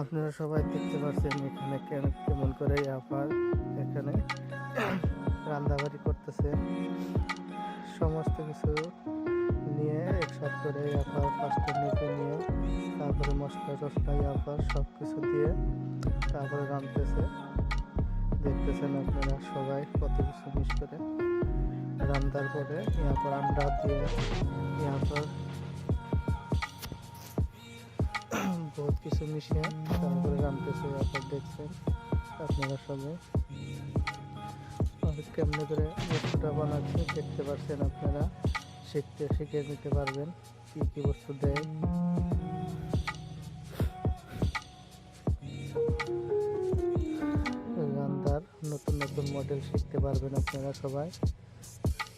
আপনারা সবাই দেখতে পাচ্ছেন এখানে কেমন করে আবার এখানে রান্নাবাড়ি করতেছে। সমস্ত কিছু নিয়ে একসাথে করে আবার ফার্স্টে মেখে নিয়ে তারপরে মশলা টশলা আবার সব কিছু দিয়ে তারপরে রাঁধতেছে। দেখতেছেন আপনারা সবাই কত কিছু মিস করে রান্নার পরে পর আন্ডা দিয়ে পর বহুত কিছু মিশিয়ে তারপরে রাঁধতেছে। আবার দেখছেন আপনারা সবাই কেমনে করে বস্তুটা বানাচ্ছে দেখতে পাচ্ছেন। আপনারা শিখে নিতে পারবেন কি কি বস্তু দেয়। রান্নার নতুন নতুন মডেল শিখতে পারবেন আপনারা সবাই।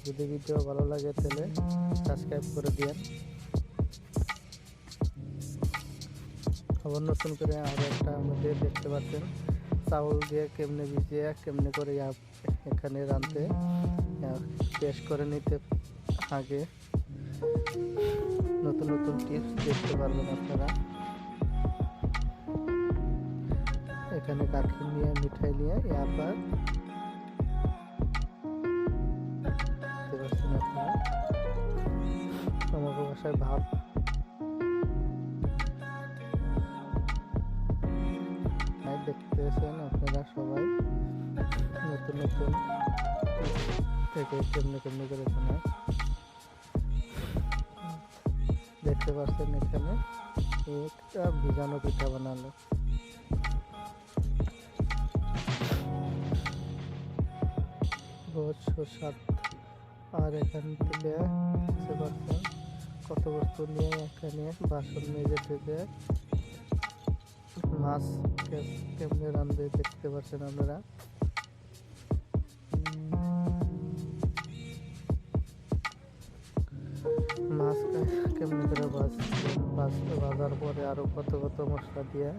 যদি ভিডিও ভালো লাগে তাহলে সাবস্ক্রাইব করে দিন। আবার নতুন করে আরো একটা আমাদের দেখতে পাচ্ছেন চাউল দিয়ে কেমনে ভিজিয়ে কেমনে করে এখানে রাঁধতে পেস্ট করে নিতে। আগে নতুন নতুন টিপস দেখতে পারবেন আপনারা। এখানে গাখীর নিয়ে মিঠাই নিয়ে আবার দেখতে পাচ্ছেন আপনারা আমাকে বাসায় ভাব দেখতেছেন আপনারা সবাই। নতুন নতুন থেকে কেমনে কেমনে করে বানায় দেখতে পাচ্ছেন। এখানে একটা ভিজানো পিঠা বানালো। বহুত সুস্বাদ। আর এখান থেকে দেখতে পাচ্ছেন কত বস্তু নিয়ে এখানে বাসন মেজে থেকে মাছ কেমনে রাঁধবে দেখতে পাচ্ছেন আপনারা। মাছ কেমনে করে ভাজার পরে আরো কত কত মশলা দিয়ে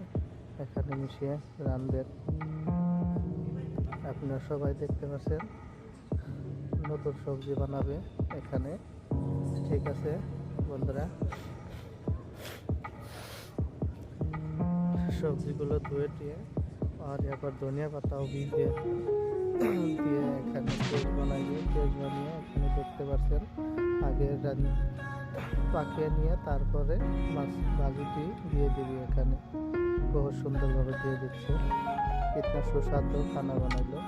এখানে মিশিয়ে রাঁধবেন। আপনারা সবাই দেখতে পাচ্ছেন নতুন সবজি বানাবে এখানে। ঠিক আছে বন্ধুরা, সবজিগুলো ধুয়ে দিয়ে আর এবার ধনিয়া পাতাও দিয়ে এখানে পেস্ট বানিয়ে এখানে দেখতে পাচ্ছেন। আগে পাকিয়ে নিয়ে তারপরে মাছ ভাজিটি দিয়ে দিবি। এখানে বহুত সুন্দরভাবে দিয়ে দিচ্ছে। কিতনা সুস্বাদু খানা বানাইলো।